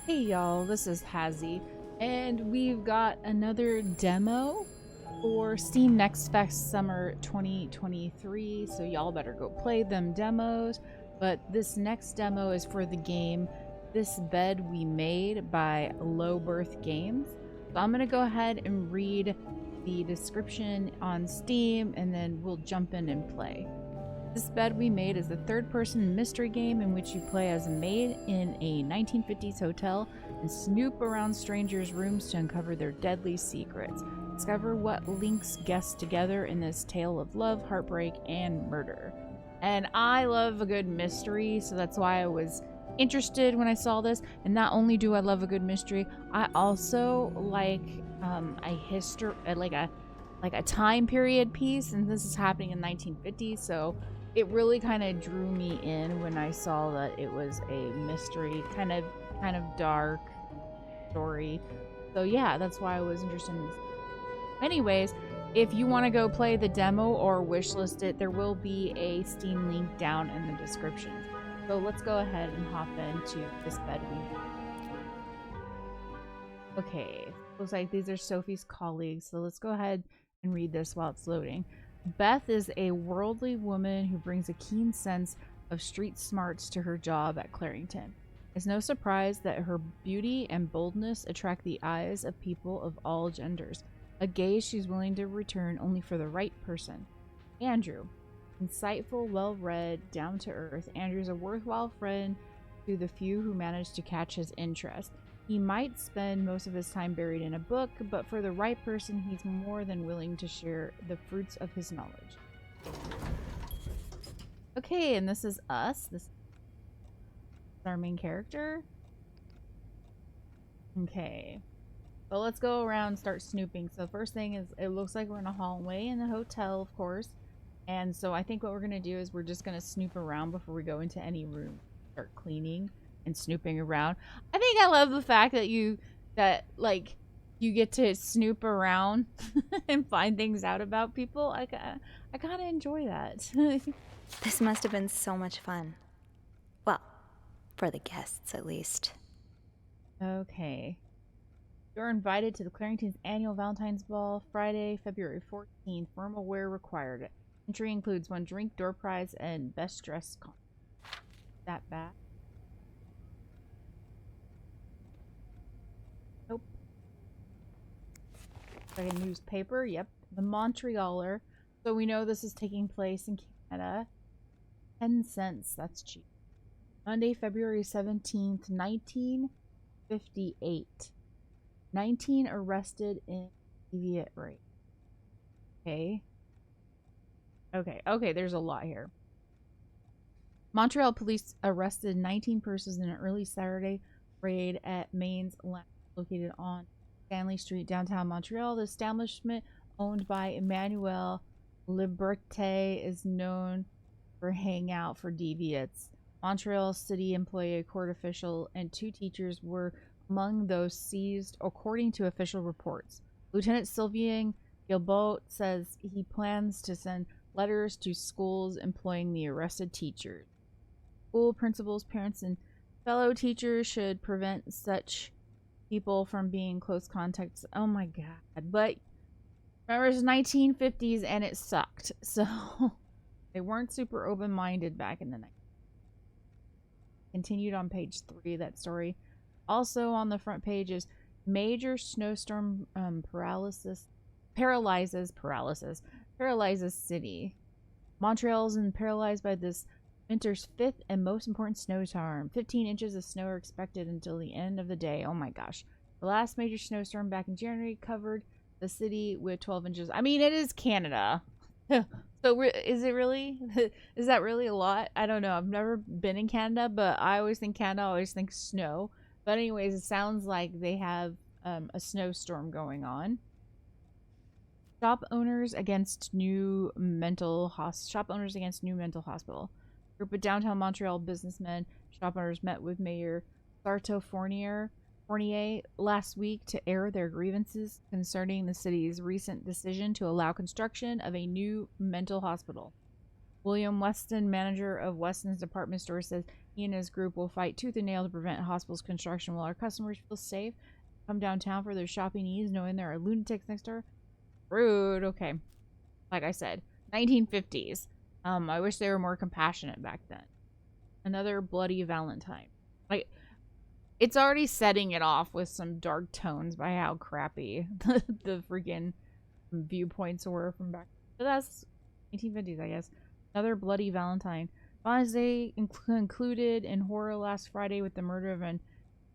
Hey y'all, this is Hazzy, and we've got another demo for Steam Next Fest Summer 2023, so y'all better go play them demos. But this next demo is for the game This Bed We Made by Low Birth Games. So I'm gonna go ahead and read the description on Steam, and then we'll jump in and play. This Bed We Made is a third-person mystery game in which you play as a maid in a 1950s hotel and snoop around strangers' rooms to uncover their deadly secrets. Discover what links guests together in this tale of love, heartbreak, and murder. And I love a good mystery, so that's why I was interested when I saw this. And not only do I love a good mystery, I also like a history, like a time period piece, and this is happening in 1950s, so it really kind of drew me in when I saw that it was a mystery, kind of dark story. So yeah, that's why I was interested in this. Anyways, if you want to go play the demo or wishlist it, there will be a Steam link down in the description. So let's go ahead and hop into This Bed We Made. Okay, looks like these are Sophie's colleagues, so let's go ahead and read this while it's loading. Beth is a worldly woman who brings a keen sense of street smarts to her job at Clarington. It's no surprise that her beauty and boldness attract the eyes of people of all genders, a gaze she's willing to return only for the right person. Andrew. Insightful, well-read, down-to-earth, Andrew's a worthwhile friend to the few who manage to catch his interest. He might spend most of his time buried in a book, but for the right person, he's more than willing to share the fruits of his knowledge. Okay, and this is us. This is our main character. Okay. So let's go around and start snooping. So the first thing is, it looks like we're in a hallway in the hotel, of course. And so I think what we're going to do is we're just going to snoop around before we go into any room. Start cleaning and snooping around. I think I love the fact that you get to snoop around and find things out about people. I kind of enjoy that. This must have been so much fun. Well, for the guests at least. Okay. You're invited to the Clarington's annual Valentine's Ball, Friday, February 14th. Formal wear required. Entry includes 1 drink, door prize, and best dressed con. That bad? Nope. Like a newspaper. Yep. The Montrealer. So we know this is taking place in Canada. 10 cents. That's cheap. Monday, February 17th, 1958. 19 arrested in deviant rape. Okay. Okay, there's a lot here. Montreal police arrested 19 persons in an early Saturday raid at Maine's Lounge, located on Stanley Street, downtown Montreal. The establishment, owned by Emmanuel Liberté, is known for hangout for deviants. Montreal city employee, a court official, and 2 teachers were among those seized, according to official reports. Lieutenant Sylvain Gilbeault says he plans to send letters to schools employing the arrested teachers. School principals, parents, and fellow teachers should prevent such people from being close contacts. Oh my god. But remember, it's 1950s and it sucked. So they weren't super open-minded back in the 90s. Continued on page 3 of that story. Also on the front page is major snowstorm paralyzes city. Montreal's paralyzed by this winter's 5th and most important snowstorm. 15 inches of snow are expected until the end of the day. Oh my gosh. The last major snowstorm back in January covered the city with 12 inches. I mean, it is Canada. So is it really? Is that really a lot? I don't know. I've never been in Canada, but I always think Canada, I always think snow. But anyways, it sounds like they have a snowstorm going on. Shop owners against new mental hospital. A group of downtown Montreal businessmen, shop owners met with Mayor Sarto Fournier last week to air their grievances concerning the city's recent decision to allow construction of a new mental hospital. William Weston, manager of Weston's department store, says He and his group will fight tooth and nail to prevent hospital's construction while our customers feel safe. Come downtown for their shopping needs, knowing there are lunatics next door. Rude. Okay. Like I said, 1950s. I wish they were more compassionate back then. Another bloody Valentine. Like, it's already setting it off with some dark tones by how crappy the freaking viewpoints were from back. But that's 1950s, I guess. Another bloody Valentine. Valentine's Day concluded in horror last Friday with the murder of an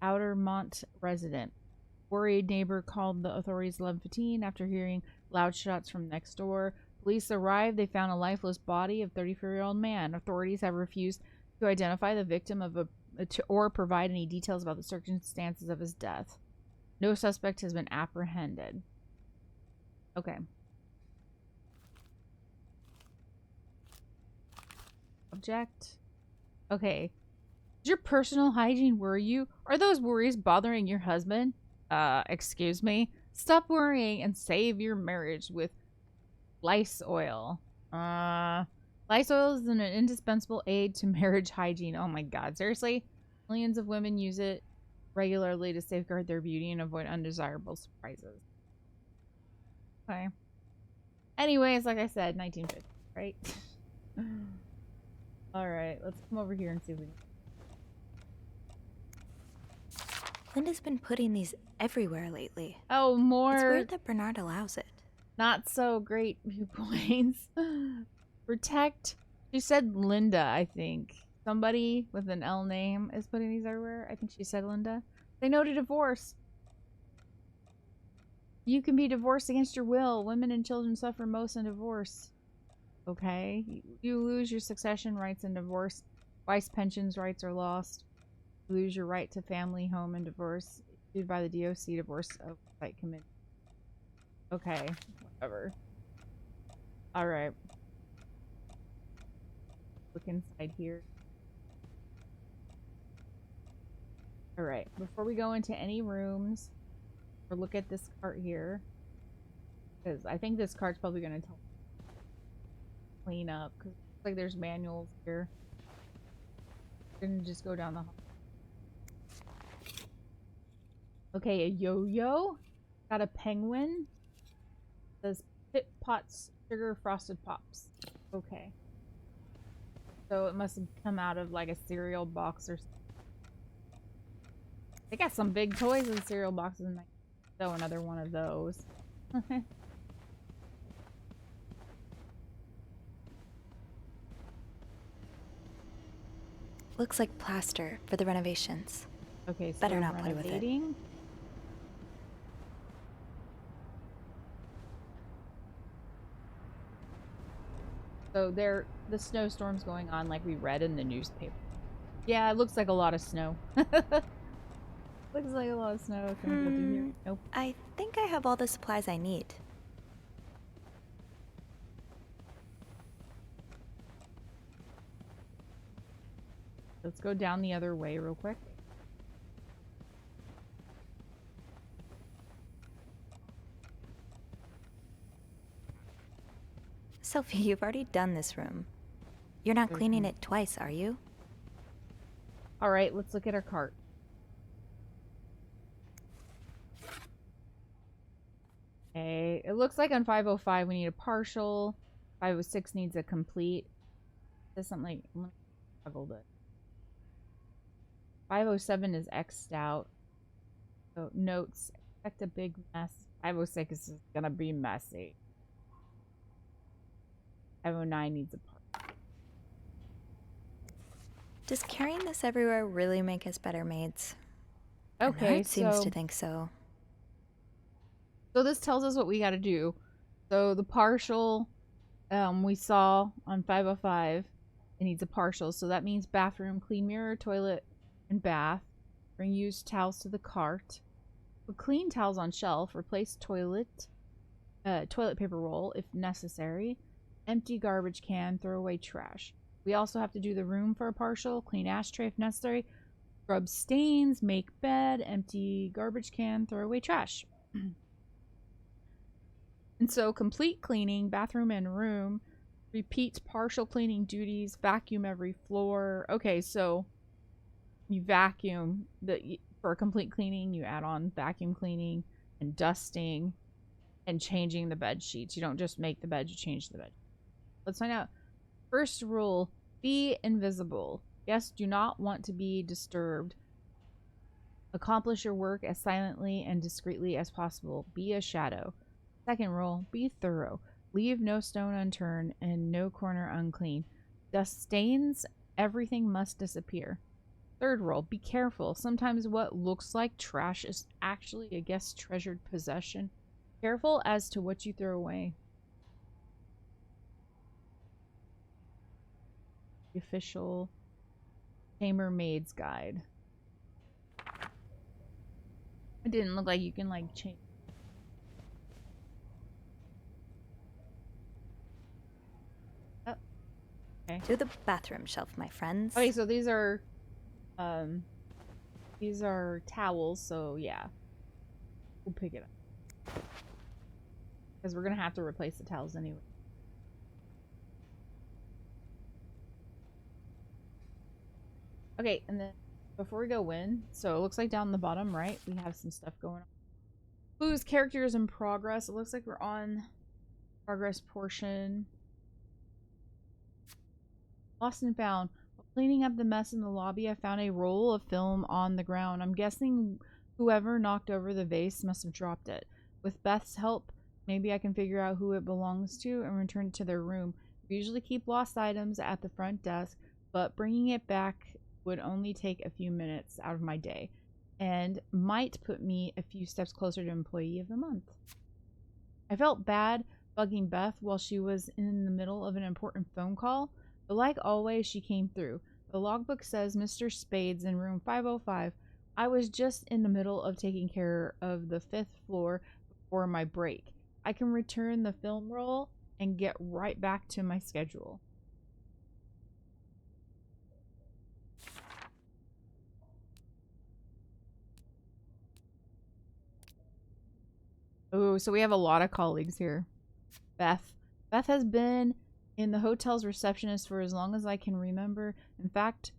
Outermont resident. Worried neighbor called the authorities 11:15 after hearing loud shots from next door. Police arrived. They found a lifeless body of 34-year-old man. Authorities have refused to identify the victim or provide any details about the circumstances of his death. No suspect has been apprehended. Okay. Object. Okay. Does your personal hygiene worry you? Are those worries bothering your husband? Excuse me? Stop worrying and save your marriage with lice oil. Lice oil is an indispensable aid to marriage hygiene. Oh my god, seriously? Millions of women use it regularly to safeguard their beauty and avoid undesirable surprises. Okay. Anyways, like I said, 1950, right? Alright, let's come over here and see if we can... Linda's been putting these everywhere lately. Oh, more... It's weird that Bernard allows it. Not so great viewpoints. Protect. She said Linda, I think. Somebody with an L name is putting these everywhere. I think she said Linda. Say no to divorce. You can be divorced against your will. Women and children suffer most in divorce. Okay. You lose your succession rights in divorce. Wife's pensions rights are lost. You lose your right to family, home, and divorce. Issued by the DOC Divorce Oversight Committee. Okay. Whatever. Alright. Look inside here. Alright. Before we go into any rooms, or look at this cart here, because I think this cart's probably going to tell clean up, because it looks like there's manuals here. We're going to just go down the hall. Okay, a yo-yo. Got a penguin. It says Pit Potts Sugar Frosted Pops. Okay. So it must have come out of like a cereal box or something. They got some big toys in cereal boxes in my... So another one of those. Looks like plaster for the renovations. Okay, so better not play with it. So the snowstorm's going on like we read in the newspaper. Yeah, it looks like a lot of snow. Looks like a lot of snow. Can we go through here? Nope. I think I have all the supplies I need. Let's go down the other way real quick. Sophie, you've already done this room. You're not cleaning it twice, are you? Alright, let's look at our cart. Okay, it looks like on 505 we need a partial. 506 needs a complete. There's something like... Struggled it. 507 is X'd out. So, notes. Expect a big mess. 506 is gonna be messy. 509 needs a part. Does carrying this everywhere really make us better maids? Okay, Bernard seems to think so. So this tells us what we gotta do. So the partial we saw on 505, it needs a partial. So that means bathroom, clean mirror, toilet, and bath. Bring used towels to the cart. Put clean towels on shelf. Replace toilet paper roll if necessary. Empty garbage can. Throw away trash. We also have to do the room for a partial. Clean ashtray if necessary. Scrub stains. Make bed. Empty garbage can. Throw away trash. And so complete cleaning, bathroom and room. Repeat partial cleaning duties. Vacuum every floor. Okay, so You vacuum for a complete cleaning. You add on vacuum cleaning and dusting and changing the bed sheets. You don't just make the bed, you change the bed. Let's find out. First rule, be invisible. Guests do not want to be disturbed. Accomplish your work as silently and discreetly as possible. Be a shadow. Second rule, be thorough. Leave no stone unturned and no corner unclean. Dust stains, everything must disappear. Third rule, be careful. Sometimes what looks like trash is actually a guest's treasured possession. Careful as to what you throw away. The official chambermaid's guide. It didn't look like you can like change. Oh, okay. To the bathroom shelf, my friends. Okay, so these are towels. So yeah, we'll pick it up because we're gonna have to replace the towels anyway. Okay, and then before we go in, so it looks like down the bottom right, we have some stuff going on. Clues, characters in progress. It looks like we're on progress portion. Lost and found. While cleaning up the mess in the lobby, I found a roll of film on the ground. I'm guessing whoever knocked over the vase must have dropped it. With Beth's help, maybe I can figure out who it belongs to and return it to their room. We usually keep lost items at the front desk, but bringing it back would only take a few minutes out of my day and might put me a few steps closer to Employee of the Month. I felt bad bugging Beth while she was in the middle of an important phone call, but like always, she came through. The logbook says Mr. Spades in room 505. I was just in the middle of taking care of the 5th floor before my break. I can return the film roll and get right back to my schedule. Oh, so we have a lot of colleagues here. Beth. Beth has been in the hotel's receptionist for as long as I can remember. In fact,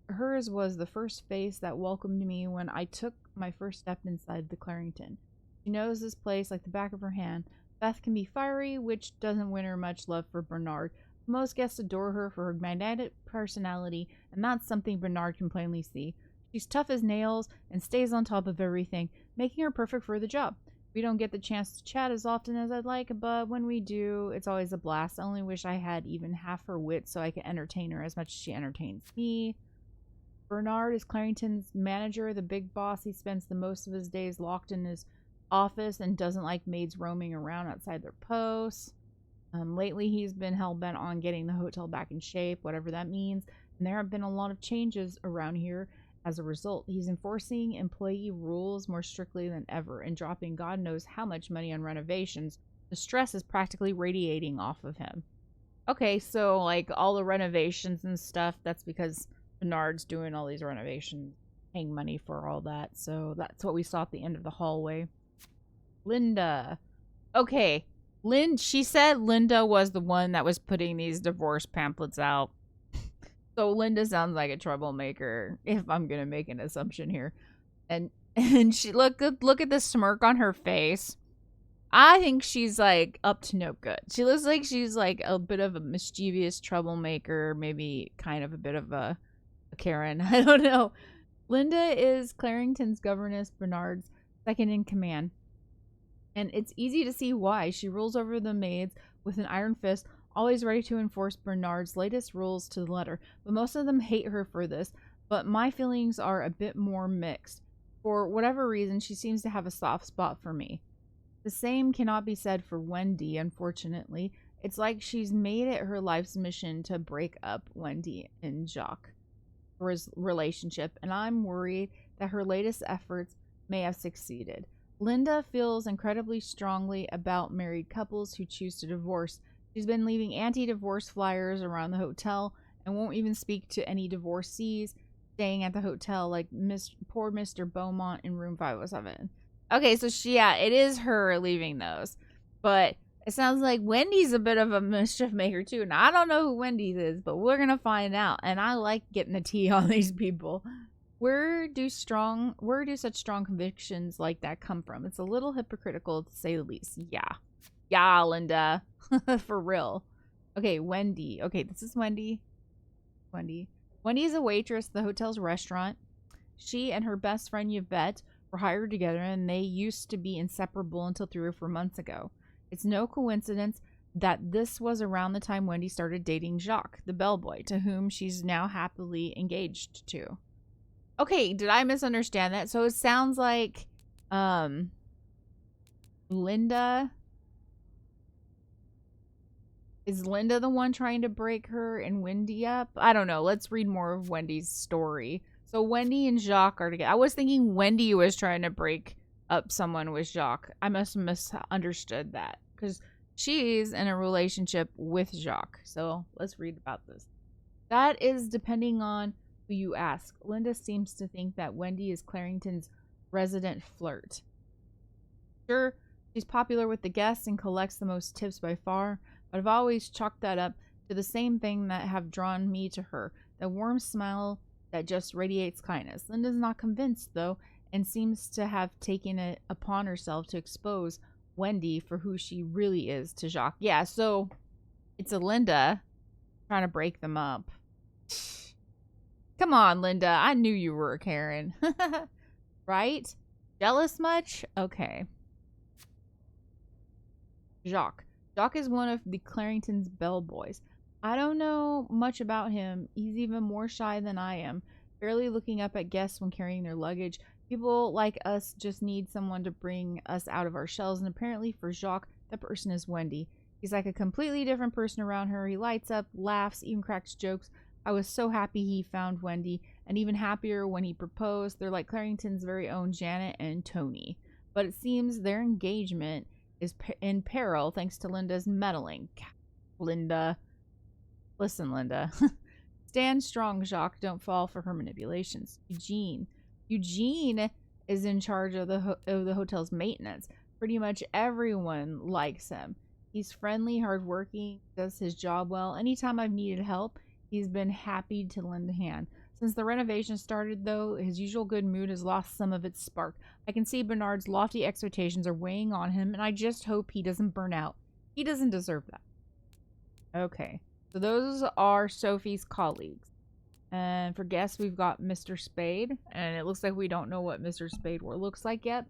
hers was the first face that welcomed me when I took my first step inside the Clarington. She knows this place like the back of her hand. Beth can be fiery, which doesn't win her much love for Bernard. Most guests adore her for her magnetic personality, and that's something Bernard can plainly see. She's tough as nails and stays on top of everything, making her perfect for the job. We don't get the chance to chat as often as I'd like, but when we do, it's always a blast. I only wish I had even half her wit so I could entertain her as much as she entertains me. Bernard is Clarington's manager, the big boss. He spends the most of his days locked in his office and doesn't like maids roaming around outside their posts. Lately, he's been hell-bent on getting the hotel back in shape, whatever that means, and there have been a lot of changes around here. As a result, he's enforcing employee rules more strictly than ever and dropping God knows how much money on renovations. The stress is practically radiating off of him. Okay, so like all the renovations and stuff, that's because Bernard's doing all these renovations, paying money for all that. So that's what we saw at the end of the hallway. Linda. Okay, she said Linda was the one that was putting these divorce pamphlets out. So Linda sounds like a troublemaker, if I'm gonna make an assumption here. And she look at the smirk on her face. I think she's like up to no good. She looks like she's like a bit of a mischievous troublemaker, maybe kind of a bit of a Karen. I don't know. Linda is Clarington's governess, Bernard's second in command. And it's easy to see why. She rules over the maids with an iron fist, always ready to enforce Bernard's latest rules to the letter. But most of them hate her for this, but my feelings are a bit more mixed. For whatever reason, she seems to have a soft spot for me. The same cannot be said for Wendy, unfortunately. It's like she's made it her life's mission to break up Wendy and Jacques' relationship, and I'm worried that her latest efforts may have succeeded. Linda feels incredibly strongly about married couples who choose to divorce. She's been leaving anti-divorce flyers around the hotel and won't even speak to any divorcees staying at the hotel, like poor Mr. Beaumont in room 507. Okay, so it is her leaving those. But it sounds like Wendy's a bit of a mischief maker too. Now, I don't know who Wendy's is, but we're going to find out. And I like getting the tea on these people. Where do such strong convictions like that come from? It's a little hypocritical to say the least. Yeah. Yeah, Linda. For real. Okay, Wendy. Okay, this is Wendy. Wendy is a waitress at the hotel's restaurant. She and her best friend Yvette were hired together and they used to be inseparable until 3 or 4 months ago. It's no coincidence that this was around the time Wendy started dating Jacques, the bellboy, to whom she's now happily engaged to. Okay, did I misunderstand that? So it sounds like Linda... Is Linda the one trying to break her and Wendy up? I don't know. Let's read more of Wendy's story. So Wendy and Jacques are together. I was thinking Wendy was trying to break up someone with Jacques. I must have misunderstood that. Because she's in a relationship with Jacques. So let's read about this. That is depending on who you ask. Linda seems to think that Wendy is Clarington's resident flirt. Sure, she's popular with the guests and collects the most tips by far. But I've always chalked that up to the same thing that have drawn me to her. The warm smile that just radiates kindness. Linda's not convinced, though, and seems to have taken it upon herself to expose Wendy for who she really is to Jacques. Yeah, so it's a Linda trying to break them up. Come on, Linda. I knew you were a Karen. Right? Jealous much? Okay. Jacques. Jacques is one of the Clarington's bellboys. I don't know much about him. He's even more shy than I am, barely looking up at guests when carrying their luggage. People like us just need someone to bring us out of our shells, and apparently for Jacques, that person is Wendy. He's like a completely different person around her. He lights up, laughs, even cracks jokes. I was so happy he found Wendy, and even happier when he proposed. They're like Clarington's very own Janet and Tony. But it seems their engagement is in peril thanks to Linda's meddling. Linda. Listen, Linda. Stand strong, Jacques. Don't fall for her manipulations. Eugene. Eugene is in charge of the hotel's maintenance. Pretty much everyone likes him. He's friendly, hardworking, does his job well. Anytime I've needed help, he's been happy to lend a hand. Since the renovation started, though, his usual good mood has lost some of its spark. I can see Bernard's lofty expectations are weighing on him, and I just hope he doesn't burn out. He doesn't deserve that. Okay, so those are Sophie's colleagues. And for guests, we've got Mr. Spade, and it looks like we don't know what Mr. Spade looks like yet.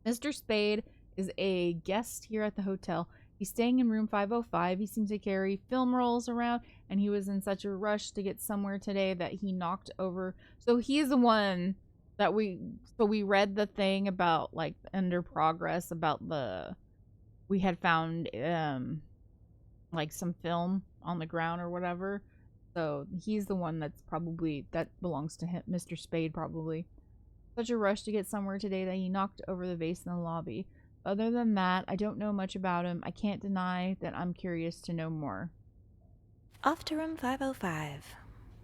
Mr. Spade is a guest here at the hotel. He's staying in room 505. He seems to carry film rolls around, and he was in such a rush to get somewhere today that he knocked over. So he's the one that we read the thing about, like, under progress about we had found, like, some film on the ground or whatever. So he's the one that belongs to him, Mr. Spade, probably. Such a rush to get somewhere today that he knocked over the vase in the lobby. Other than that, I don't know much about him. I can't deny that I'm curious to know more. Off to room 505.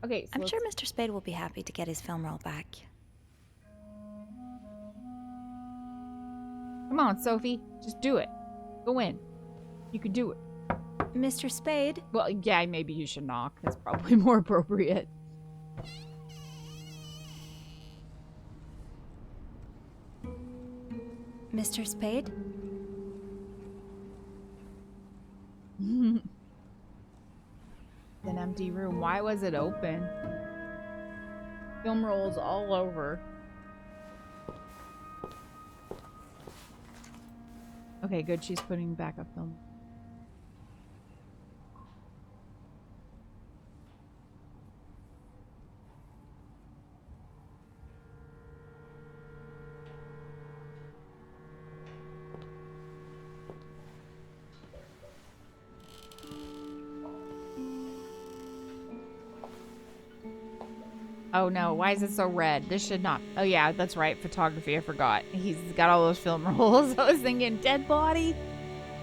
Okay, so I'm sure Mr. Spade will be happy to get his film roll back. Come on, Sophie. Just do it. Go in. You can do it. Mr. Spade? Well, yeah, maybe you should knock. That's probably more appropriate. Mr. Spade? An empty room. Why was it open? Film rolls all over. Okay, good. She's putting back up film. Oh no, why is it so red? This should not. Oh yeah, that's right. Photography, I forgot. He's got all those film rolls. I was thinking, dead body?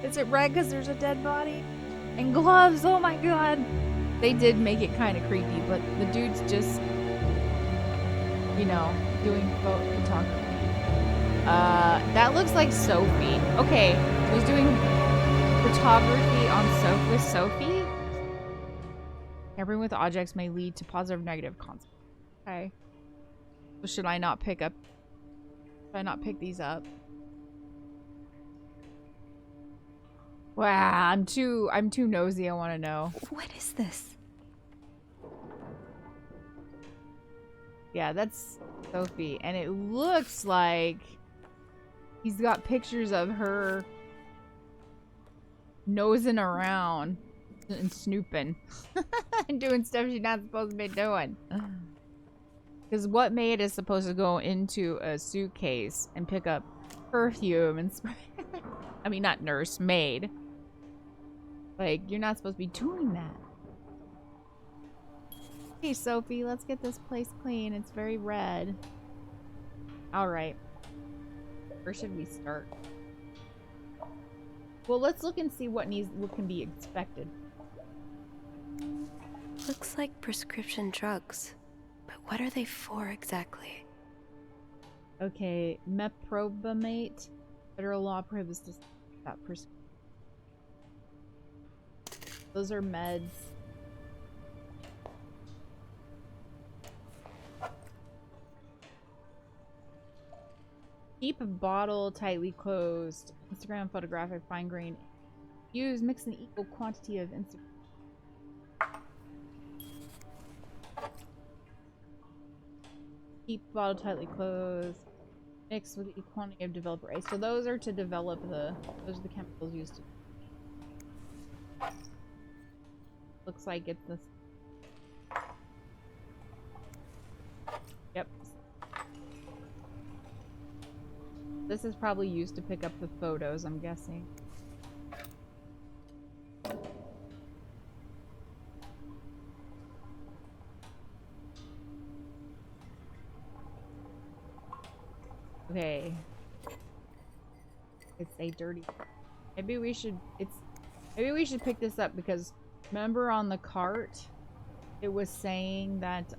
Is it red because there's a dead body? And gloves, oh my god. They did make it kind of creepy, but the dude's just, you know, doing photography. That looks like Sophie. Okay, so he's doing photography on with Sophie? Tampering with objects may lead to positive or negative consequences. Okay. Should I not pick up? Should I not pick these up? Wow, I'm too nosy. I want to know. What is this? Yeah, that's Sophie, and it looks like he's got pictures of her nosing around and snooping and doing stuff she's not supposed to be doing. Because what maid is supposed to go into a suitcase and pick up perfume and spray? I mean, not nurse, maid. Like, you're not supposed to be doing that. Hey, Sophie, let's get this place clean. It's very red. Alright. Where should we start? Well, let's look and see what can be expected. Looks like prescription drugs. But what are they for exactly? Okay, meprobamate. Federal law prohibits that prescription. Those are meds. Keep a bottle tightly closed. Instagram photographic fine grain. Use mix an equal quantity of Instagram. Keep bottle tightly closed. Mix with equal quantity of developer A. So those are to develop those are the chemicals used to. Looks like it's this. Yep. This is probably used to pick up the photos, I'm guessing. Okay. It's a dirty. Maybe we should pick this up because remember on the cart it was saying that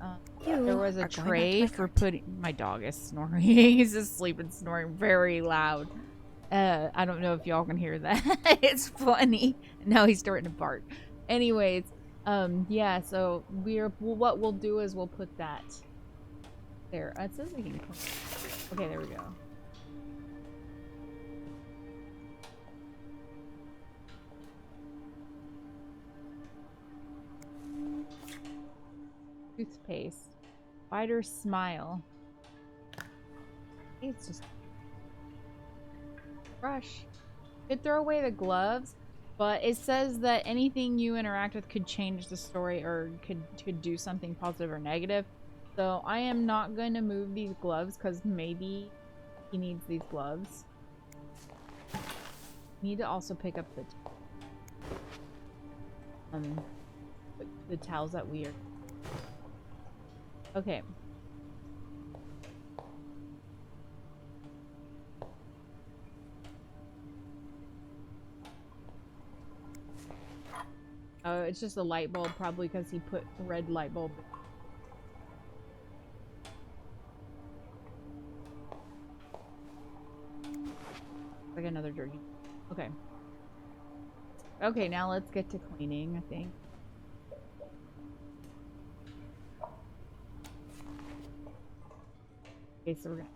there was a tray for putting. My dog is snoring. He's asleep and snoring very loud. I don't know if y'all can hear that. It's funny. Now he's starting to bark. Anyways, yeah. So what we'll do is we'll put that there. It says we can. Okay, there we go. Toothpaste. Spider smile. It's just brush. Could throw away the gloves, but it says that anything you interact with could change the story or could do something positive or negative. So I am not going to move these gloves because maybe he needs these gloves. Need to also pick up the towels that we are. Okay. Oh, it's just a light bulb, probably because he put a red light bulb. Like another dirty. Okay. Okay, now let's get to cleaning, I think. Okay, so we're gonna.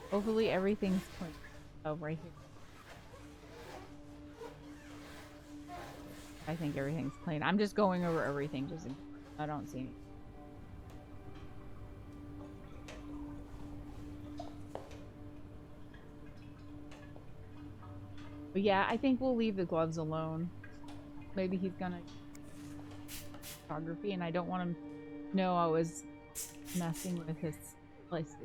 Hopefully everything's clean. Oh, right here. I think everything's clean. I'm just going over everything just in case I don't see any. But yeah, I think we'll leave the gloves alone. Maybe he's gonna photography and I don't want him to know I was messing with his place.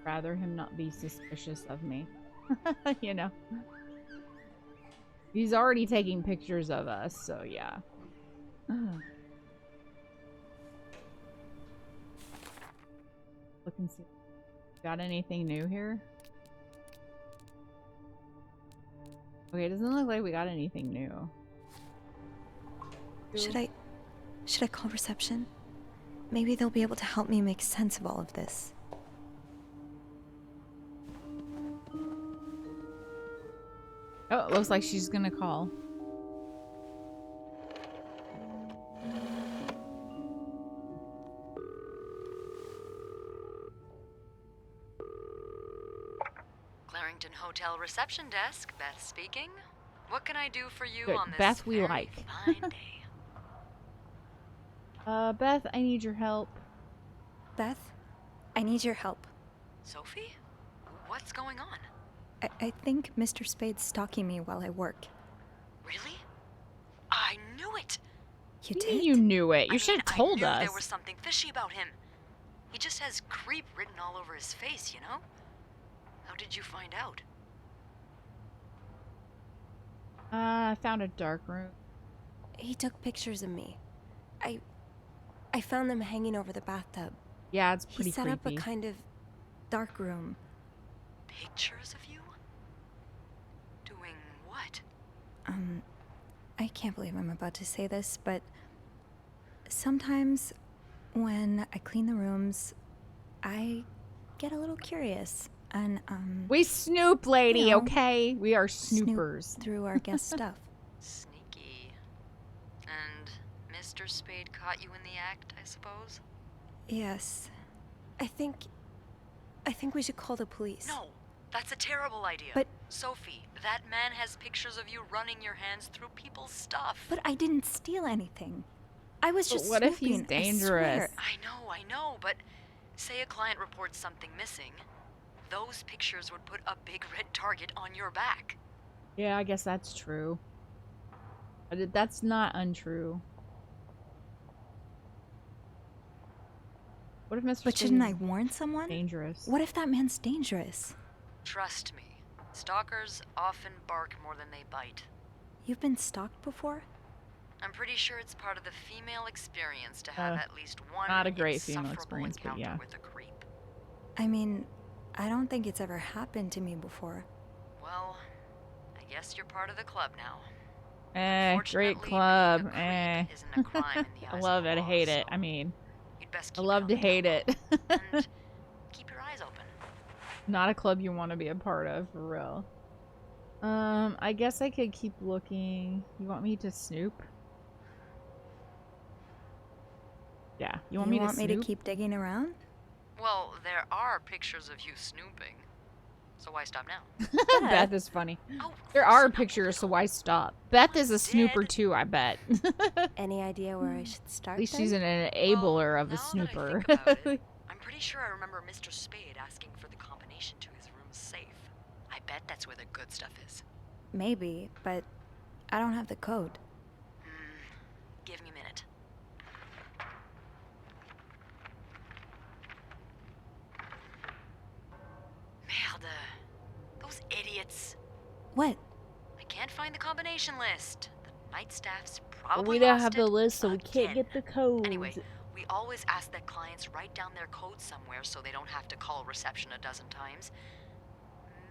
Rather him not be suspicious of me. You know. He's already taking pictures of us, so yeah. Look and see. Got anything new here? Okay, it doesn't look like we got anything new. Should I call reception? Maybe they'll be able to help me make sense of all of this. Oh, it looks like she's gonna call. Clarington Hotel reception desk, Beth speaking. What can I do for you Good. on this Beth, we very like. fine day? Beth, I need your help. Beth, I need your help. Sophie? What's going on? I think Mr. Spade's stalking me while I work. Really? I knew it! You What do you did? mean you knew it? You should have told I knew us. there was something fishy about him. He just has creep written all over his face, you know? How did you find out? I found a dark room. He took pictures of me. I found them hanging over the bathtub. Yeah, it's pretty He set creepy. up a kind of dark room. Pictures of you? Doing what? I can't believe I'm about to say this, but sometimes when I clean the rooms, I get a little curious and, We snoop, lady, you know, okay? We are snoop snoopers. through our guest stuff. Sneaky. And Mr. Spade caught you in the act, I suppose? Yes. I think we should call the police. No, that's a terrible idea. But- Sophie, that man has pictures of you running your hands through people's stuff. But I didn't steal anything. I was But just what if he's snooping, I dangerous? swear. I know, but say a client reports something missing, those pictures would put a big red target on your back. Yeah, I guess that's true. But that's not untrue. What if Mr. But Spade shouldn't is I warn someone? dangerous? What if that man's dangerous? Trust me, stalkers often bark more than they bite. You've been stalked before? I'm pretty sure it's part of the female experience to have at least one not a great female insufferable experience, but encounter yeah. with a creep. I mean, I don't think it's ever happened to me before. Well, I guess you're part of the club now. Great Unfortunately, club. being a creep isn't a crime in the I eyes love of it, the I law, hate it. so I mean, you'd best I keep love on to the hate down it. low and keep your eyes open. Not a club you want to be a part of, for real. I guess I could keep looking. You want me to snoop? Yeah, you want me to snoop? keep digging around? Well, there are pictures of you snooping. So why stop now? Beth is funny. Oh, There are listen up, pictures, so little why stop? Beth is a snooper dead. too, I bet. Any idea where I should start? At least then? she's an enabler Well, of a now that I snooper. think about it, I'm pretty sure I remember Mr. Spade asking for the combination to his room's safe. I bet that's where the good stuff is. Maybe, but I don't have the code. Give me a minute. Merde. Those idiots. What? I can't find the combination list. The night staff's probably We don't lost have the it list, so we can't again. get the code. Anyway, we always ask that clients write down their code somewhere so they don't have to call reception a dozen times.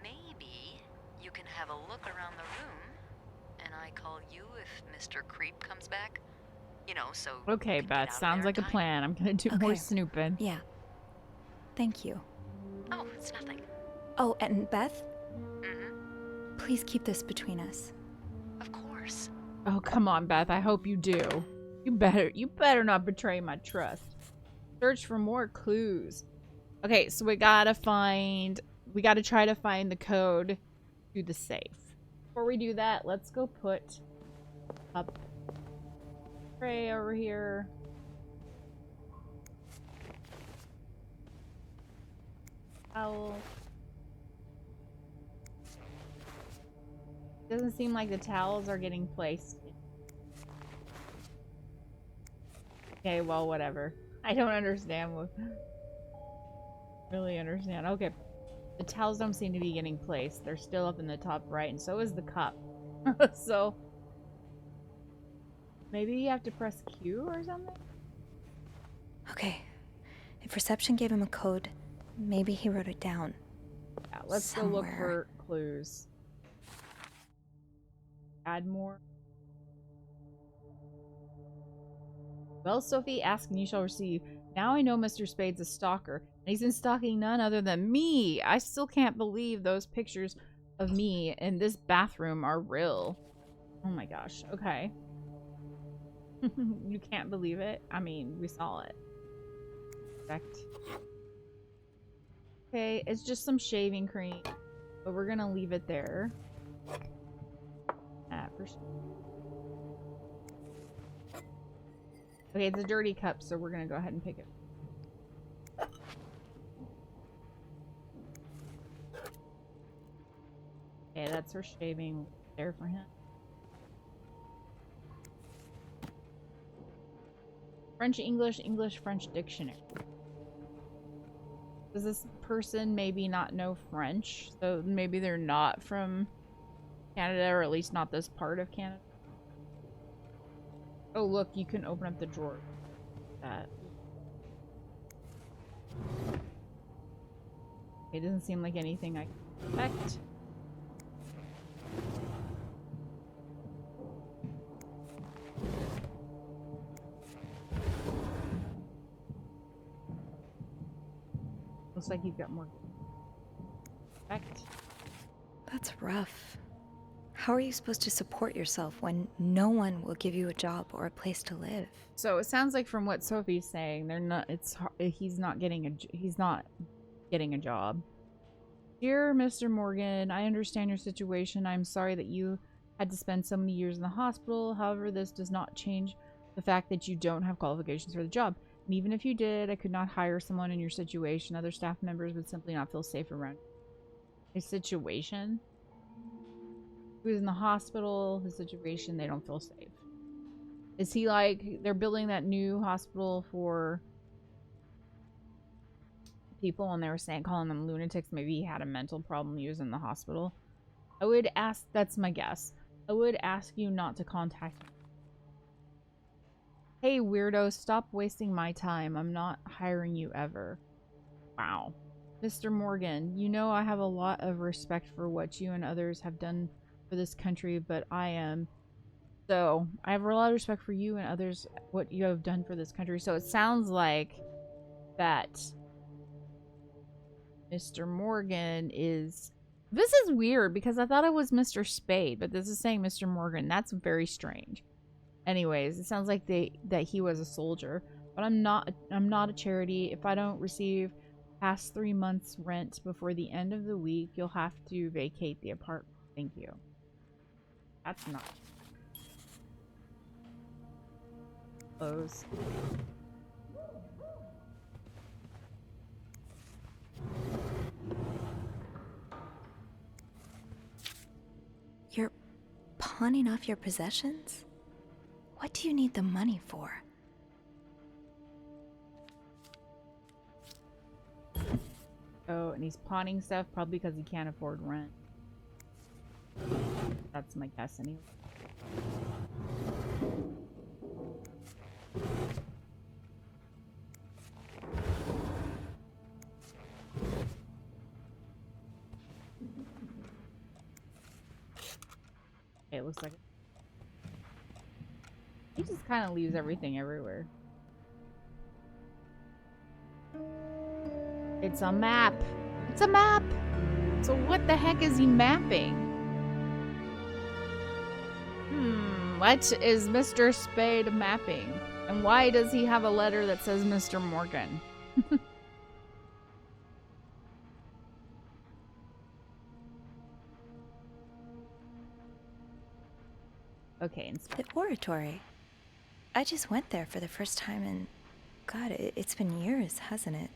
Maybe you can have a look around the room, and I call you if Mr. Creep comes back. You know, so you Okay, can get Beth, out of sounds there like a in time. plan. I'm gonna do more Okay. snooping. Yeah. Thank you. Oh, it's nothing. Oh, and Beth, Mm-hmm. please keep this between us. Of course. Oh, come on, Beth. I hope you do. You better not betray my trust. Search for more clues. Okay, so we gotta try to find the code to the safe. Before we do that, let's go put up tray over here. Towel. Doesn't seem like the towels are getting placed. Okay, well, whatever. I don't understand what... Really understand. Okay. The towels don't seem to be getting placed. They're still up in the top right, and so is the cup. So... Maybe you have to press Q or something? Okay. If reception gave him a code, maybe he wrote it down. Yeah, let's go look Somewhere. for clues. Add more. Well, Sophie, ask and you shall receive. Now I know Mr. Spade's a stalker, and he's been stalking none other than me. I still can't believe those pictures of me in this bathroom are real. Oh my gosh. Okay. You can't believe it. I mean, we saw it. Perfect. Okay, it's just some shaving cream, but we're gonna leave it there. Okay, it's a dirty cup, so we're gonna go ahead and pick it. Okay, that's her shaving there for him. French, English, English, French dictionary. Does this person maybe not know French? So maybe they're not from Canada, or at least not this part of Canada. Oh, look, you can open up the drawer. That. It doesn't seem like anything I can expect. Looks like you've got more. Perfect. That's rough. How are you supposed to support yourself when no one will give you a job or a place to live? So it sounds like from what Sophie's saying, they're not. He's not getting a job. Dear Mr. Morgan, I understand your situation. I'm sorry that you had to spend so many years in the hospital. However, this does not change the fact that you don't have qualifications for the job. And even if you did, I could not hire someone in your situation. Other staff members would simply not feel safe around his situation. He was in the hospital. His situation, they don't feel safe. Is he like, they're building that new hospital for people and they were saying, calling them lunatics. Maybe he had a mental problem using the hospital. I would ask, that's my guess. I would ask you not to contact me. Hey weirdo, stop wasting my time. I'm not hiring you ever. Wow. Mr. Morgan, you know I have a lot of respect for what you and others have done for this country, but I have a lot of respect for you and others, what you have done for this country. So it sounds like that Mr. Morgan is... This is weird because I thought it was Mr. Spade, but this is saying Mr. Morgan. That's very strange. Anyways, it sounds like that he was a soldier, but I'm not a charity. If I don't receive past 3 months rent before the end of the week, you'll have to vacate the apartment. Thank you. That's not close. You're pawning off your possessions? What do you need the money for? Oh, and he's pawning stuff probably because he can't afford rent. That's my guess anyway. Okay, it looks like he just kind of leaves everything everywhere. It's a map. It's a map. So what the heck is he mapping? What is Mr. Spade mapping? And why does he have a letter that says Mr. Morgan? Okay. The oratory. I just went there for the first time and... God, it's been years, hasn't it?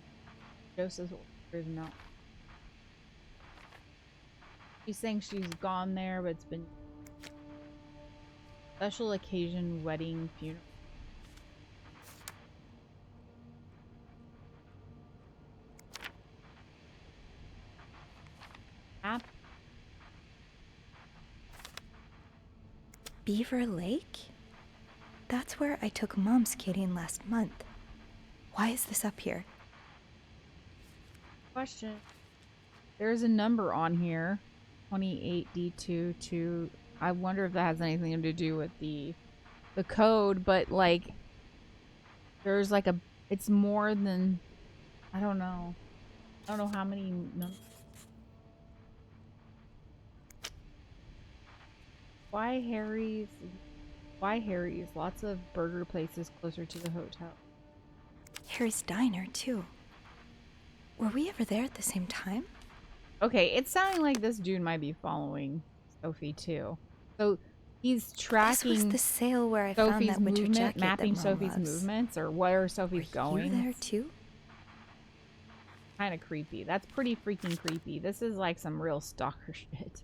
Joseph's order is not. She's saying she's gone there, but it's been... Special occasion, wedding, funeral. App. Beaver Lake? That's where I took Mom skating last month. Why is this up here? Question. There's a number on here. 28D22. I wonder if that has anything to do with the code, but like there's like a... It's more than... I don't know. I don't know how many numbers. Why Harry's? Why Harry's? Lots of burger places closer to the hotel. Harry's Diner, too. Were we ever there at the same time? Okay, it's sounding like this dude might be following Sophie too. So he's This was tracking the sale where I found Sophie's that winter movement, jacket mapping that Mom Sophie's loves. movements, or where Sophie's Were going. you there too? Kind of creepy. That's pretty freaking creepy. This is like some real stalker shit.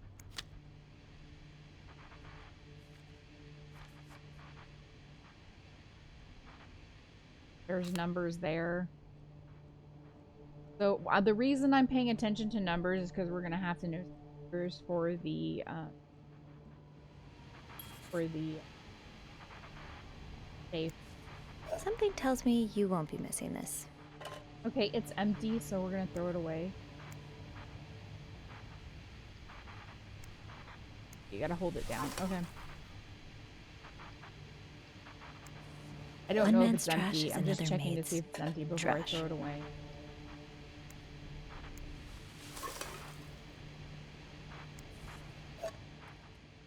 There's numbers there. So the reason I'm paying attention to numbers is because we're gonna have to know numbers for the safe. Something tells me you won't be missing this. Okay, it's empty, so we're gonna throw it away. You gotta hold it down. Okay. I don't One know if man's it's trash empty. is I'm just another checking to mate's see if it's empty before trash. I throw it away.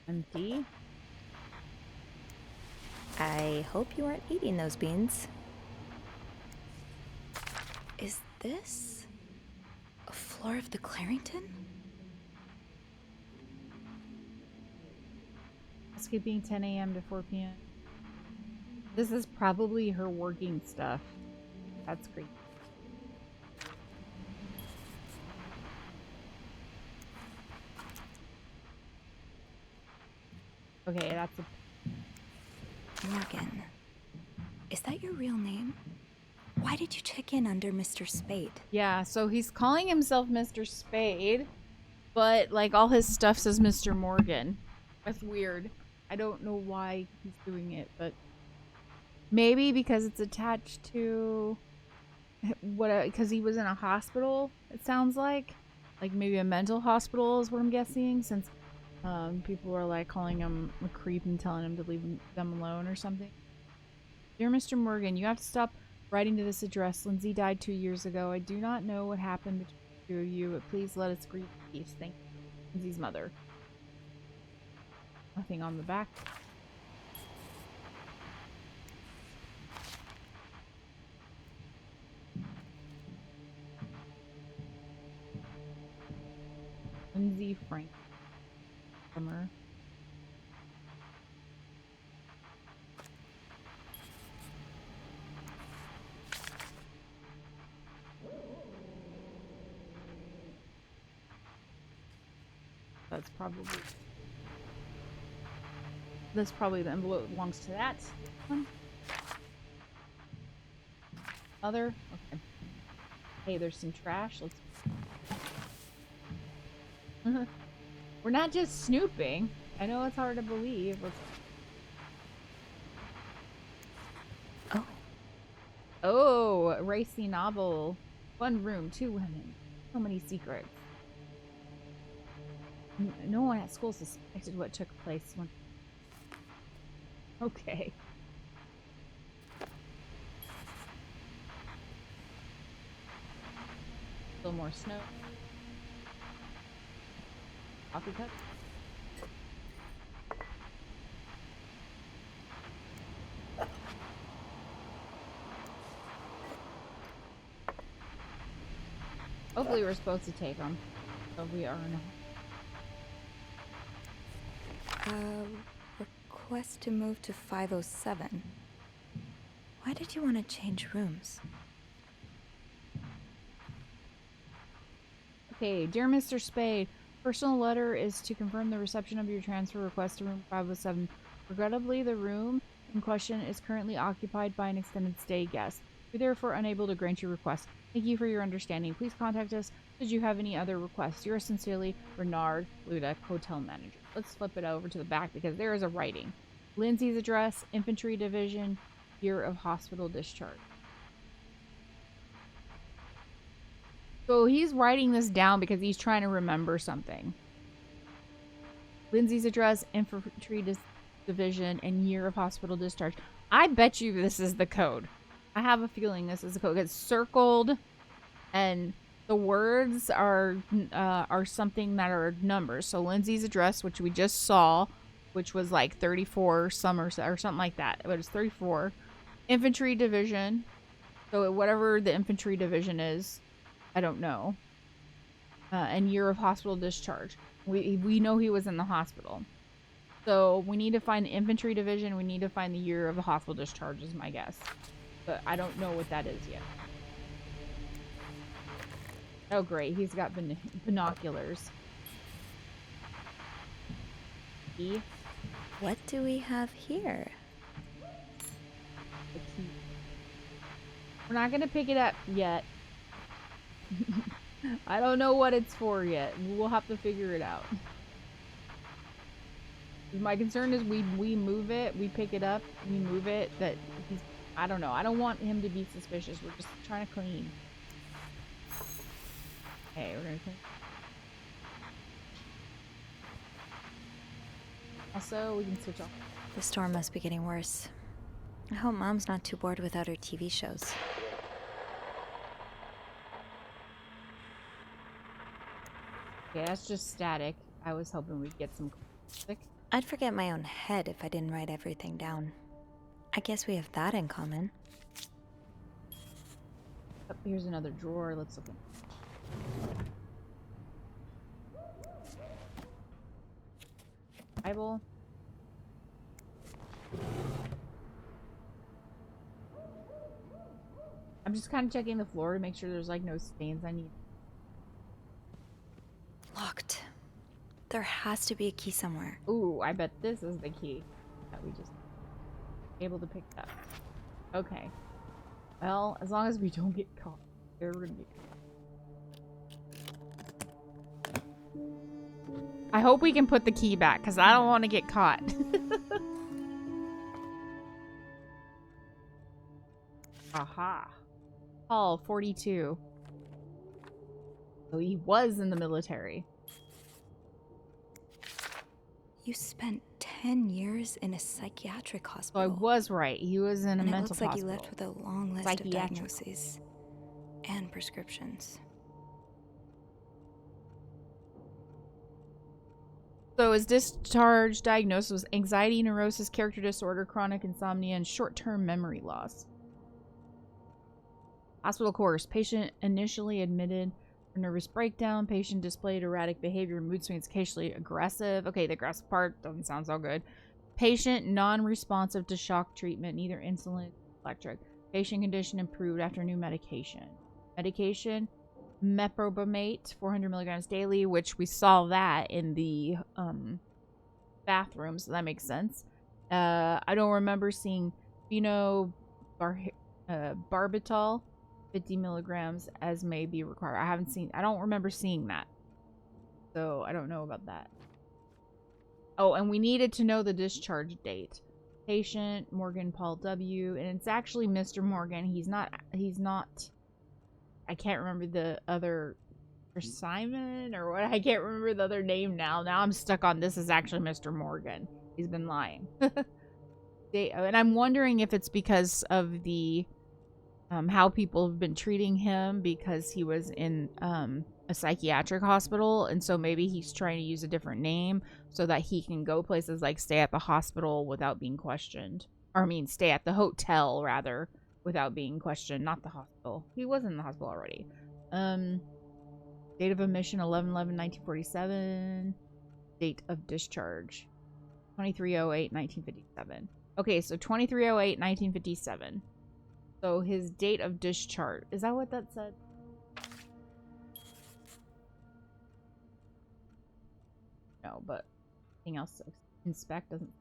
Empty. I hope you aren't eating those beans. Is this a floor of the Clarington? Housekeeping 10 a.m. to 4 p.m. This is probably her working stuff. That's creepy. Okay, that's a... Morgan. Is that your real name? Why did you check in under Mr. Spade? Yeah, so he's calling himself Mr. Spade, but like all his stuff says Mr. Morgan. That's weird. I don't know why he's doing it, but maybe because it's attached to what, because he was in a hospital, it sounds like maybe a mental hospital is what I'm guessing, since people were like calling him a creep and telling him to leave them alone or something. Dear Mr. Morgan, you have to stop writing to this address. Lindsay died 2 years ago. I do not know what happened between the two of you, but please let us grieve in peace. Thank you. Lindsay's mother. Nothing on the back. Lindsay Frank. Summer. That's probably the envelope that belongs to that one. Other? Okay. Hey, there's some trash. Let's... We're not just snooping. I know it's hard to believe. Let's... Oh. Oh, a racy novel. 1 room, 2 women. So many secrets. No one at school suspected what took place when... Okay. A little more snow. Coffee cup. Hopefully we're supposed to take them. But we are not. Request to move to 507. Why did you want to change rooms? Okay, dear Mr. Spade, personal letter is to confirm the reception of your transfer request to room 507. Regrettably, the room in question is currently occupied by an extended stay guest. We're therefore unable to grant your request. Thank you for your understanding. Please contact us should you have any other requests. Yours sincerely, Bernard Ludeck, Hotel Manager. Let's flip it over to the back because there is a writing. Lindsay's address, Infantry Division, year of hospital discharge. So he's writing this down because he's trying to remember something. Lindsay's address, Infantry Division, and year of hospital discharge. I bet you this is the code. I have a feeling this is the code. It's circled, and the words are something that are numbers. So Lindsay's address, which we just saw, which was like 34 Somerset or something like that. But it's 34. Infantry division. So whatever the infantry division is, I don't know. And year of hospital discharge. We know he was in the hospital. So we need to find the infantry division. We need to find the year of the hospital discharge is my guess. But I don't know what that is yet. Oh great, he's got binoculars. What do we have here? The key. We're not gonna pick it up yet. I don't know what it's for yet. We'll have to figure it out. My concern is we move it, we pick it up, we move it, that he's, I don't know. I don't want him to be suspicious. We're just trying to clean. Okay, we're gonna clean. Also, we can switch off. The storm must be getting worse. I hope Mom's not too bored without her TV shows. Okay, that's just static. I was hoping we'd get some music. I'd forget my own head if I didn't write everything down. I guess we have that in common. Oh, here's another drawer. Let's look in. Bible. I'm just kind of checking the floor to make sure there's like no stains I need. Locked. There has to be a key somewhere. Ooh, I bet this is the key that we just able to pick up. Okay. Well, as long as we don't get caught. We're gonna get caught. I hope we can put the key back, because I don't want to get caught. Aha. Hall 42. So he was in the military. You spent 10 years in a psychiatric So hospital. I was right. He was in a and mental it looks like hospital. you left with a long list of Psychiatric. diagnoses and prescriptions. So his discharge diagnosis was anxiety, neurosis, character disorder, chronic insomnia, and short-term memory loss. Hospital course. Patient initially admitted for nervous breakdown. Patient displayed erratic behavior, mood swings, occasionally aggressive. Okay, the aggressive part doesn't sound so good. Patient non-responsive to shock treatment, neither insulin, electric. Patient condition improved after new medication. Medication, meprobamate, 400 milligrams daily, which we saw that in the bathroom, so that makes sense. I don't remember seeing barbital, 50 milligrams as may be required. I don't remember seeing that. So I don't know about that. Oh, and we needed to know the discharge date. Patient, Morgan Paul W. And it's actually Mr. Morgan. He's not, I can't remember the other, Simon or what. I can't remember the other name now. Now I'm stuck on this is actually Mr. Morgan. He's been lying. And I'm wondering if it's because of the, how people have been treating him because he was in a psychiatric hospital, and so maybe he's trying to use a different name so that he can go places like stay at the hospital without being questioned. Or I mean, stay at the hotel rather without being questioned, not the hospital. He was in the hospital already. Date of admission 11/11/1947. Date of discharge 23/08/1957. Okay, so 23/08/1957. So his date of discharge. Is that what that said? No, but anything else? Inspect doesn't.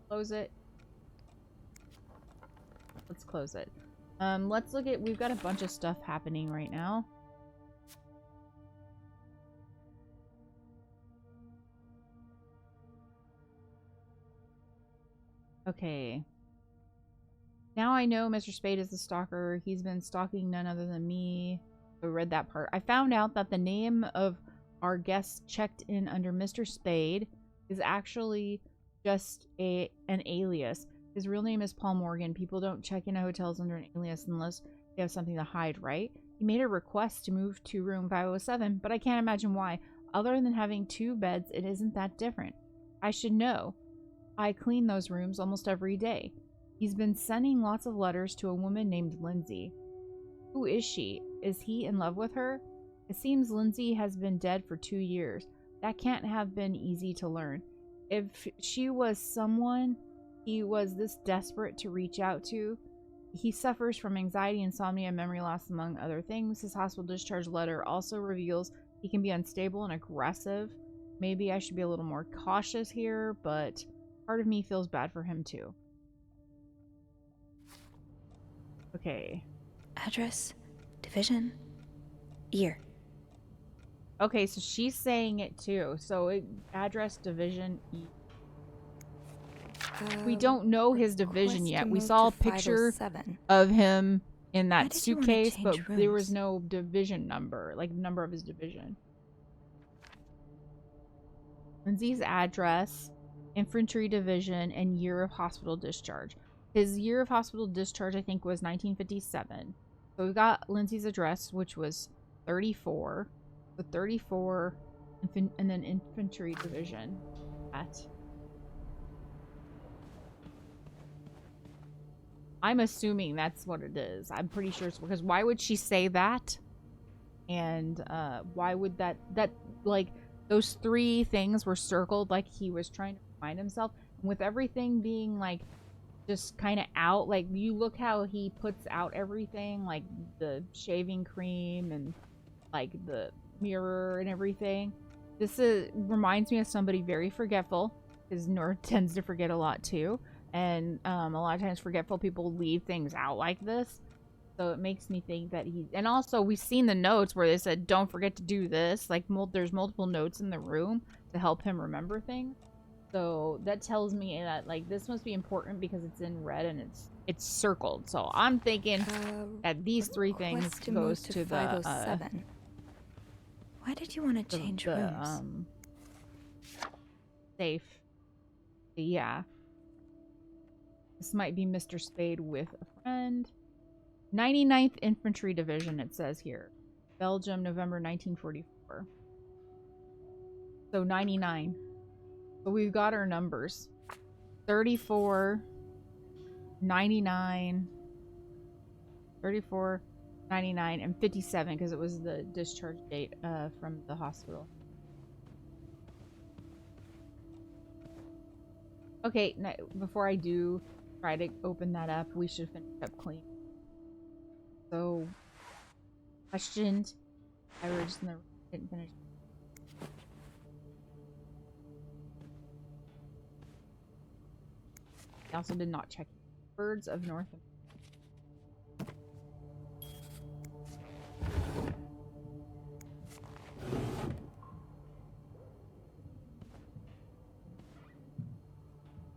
Close it. Let's close it. Let's look at, we've got a bunch of stuff happening right now. Okay. Now I know Mr. Spade is the stalker. He's been stalking none other than me. I read that part. I found out that the name of our guest checked in under Mr. Spade is actually just an alias. His real name is Paul Morgan. People don't check into hotels under an alias unless they have something to hide, right? He made a request to move to room 507, but I can't imagine why. Other than having 2 beds, it isn't that different. I should know. I clean those rooms almost every day. He's been sending lots of letters to a woman named Lindsay. Who is she? Is he in love with her? It seems Lindsay has been dead for 2 years. That can't have been easy to learn. If she was someone he was this desperate to reach out to. He suffers from anxiety, insomnia, and memory loss, among other things. His hospital discharge letter also reveals he can be unstable and aggressive. Maybe I should be a little more cautious here, but part of me feels bad for him too. Okay. Address, division, year. Okay, so she's saying it too. So address, division, we don't know his division yet. We saw a picture of him in that suitcase, but there was no division number, like number of his division. Lindsay's address, infantry division, and year of hospital discharge. His year of hospital discharge, I think, was 1957. So we got Lindsay's address, which was 34. The 34, and then infantry division at. I'm assuming that's what it is. I'm pretty sure it's because why would she say that? And why would that like those 3 things were circled like he was trying to remind himself, and with everything being like just kind of out, like you look how he puts out everything, like the shaving cream and like the mirror and everything. This reminds me of somebody very forgetful, because Nora tends to forget a lot too. And a lot of times forgetful people leave things out like this. So it makes me think that he... And also, we've seen the notes where they said, don't forget to do this. Like, there's multiple notes in the room to help him remember things. So that tells me that, like, this must be important because it's in red and it's circled. So I'm thinking that these 3 things goes to the... Why did you want to change rooms? Safe. Yeah. This might be Mr. Spade with a friend. 99th Infantry Division, it says here. Belgium, November 1944. So 99. So we've got our numbers. 34, 99, 34, 99, and 57, because it was the discharge date from the hospital. Okay, before I do try to open that up, we should finish up clean. So, questioned. I just didn't finish. I also did not check birds of North America.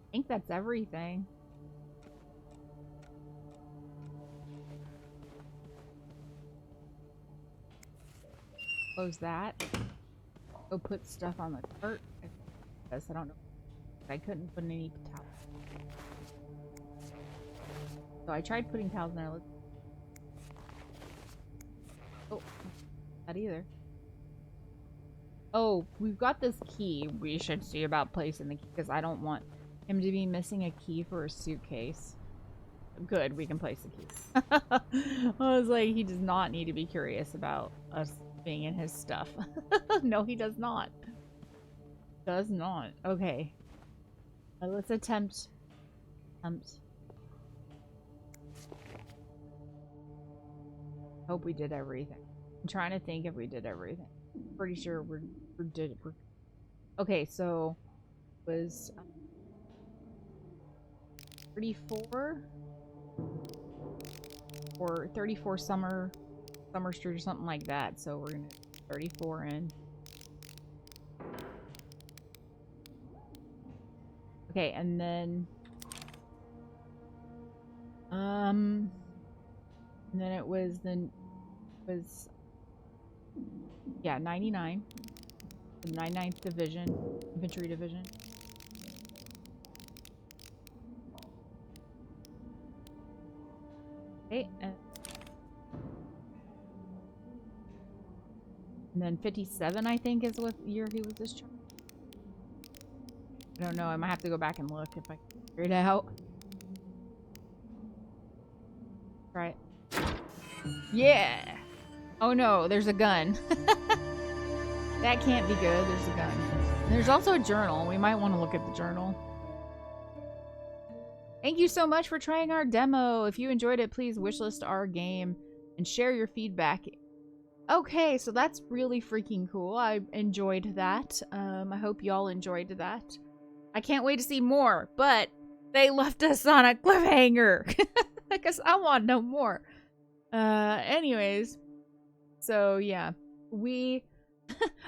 I think that's everything. Close that. Go put stuff on the cart. I guess I don't know. I couldn't put any towels. So I tried putting towels in there. Oh, not either. Oh, we've got this key. We should see about placing the key because I don't want him to be missing a key for a suitcase. Good, we can place the key. I was like, he does not need to be curious about us being in his stuff. No, he does not. Does not. Okay. Let's attempt. Hope we did everything. I'm trying to think if we did everything. Pretty sure we're okay, so it was 34 or 34 Summer Street or something like that. So we're gonna 34 in. Okay, and then it was yeah, 99. The 99th Division, Infantry Division. Okay, And then 57, I think, is what year he was discharged. I don't know. I might have to go back and look if I can figure it out. Right. Yeah. Oh no, there's a gun. That can't be good. There's a gun. And there's also a journal. We might want to look at the journal. Thank you so much for trying our demo. If you enjoyed it, please wishlist our game and share your feedback. Okay, so that's really freaking cool. I enjoyed that. I hope y'all enjoyed that. I can't wait to see more, but they left us on a cliffhanger. I guess I want no more. Anyways. So, yeah.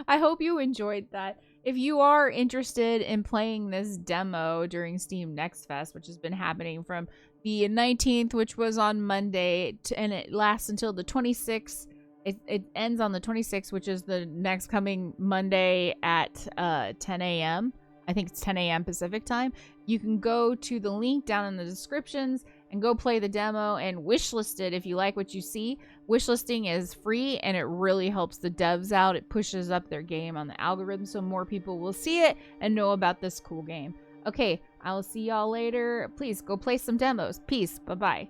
I hope you enjoyed that. If you are interested in playing this demo during Steam Next Fest, which has been happening from the 19th, which was on Monday, and it lasts until the 26th. It ends on the 26th, which is the next coming Monday at 10 a.m. I think it's 10 a.m. Pacific time. You can go to the link down in the descriptions and go play the demo and wishlist it if you like what you see. Wishlisting is free and it really helps the devs out. It pushes up their game on the algorithm so more people will see it and know about this cool game. Okay, I will see y'all later. Please go play some demos. Peace. Bye-bye.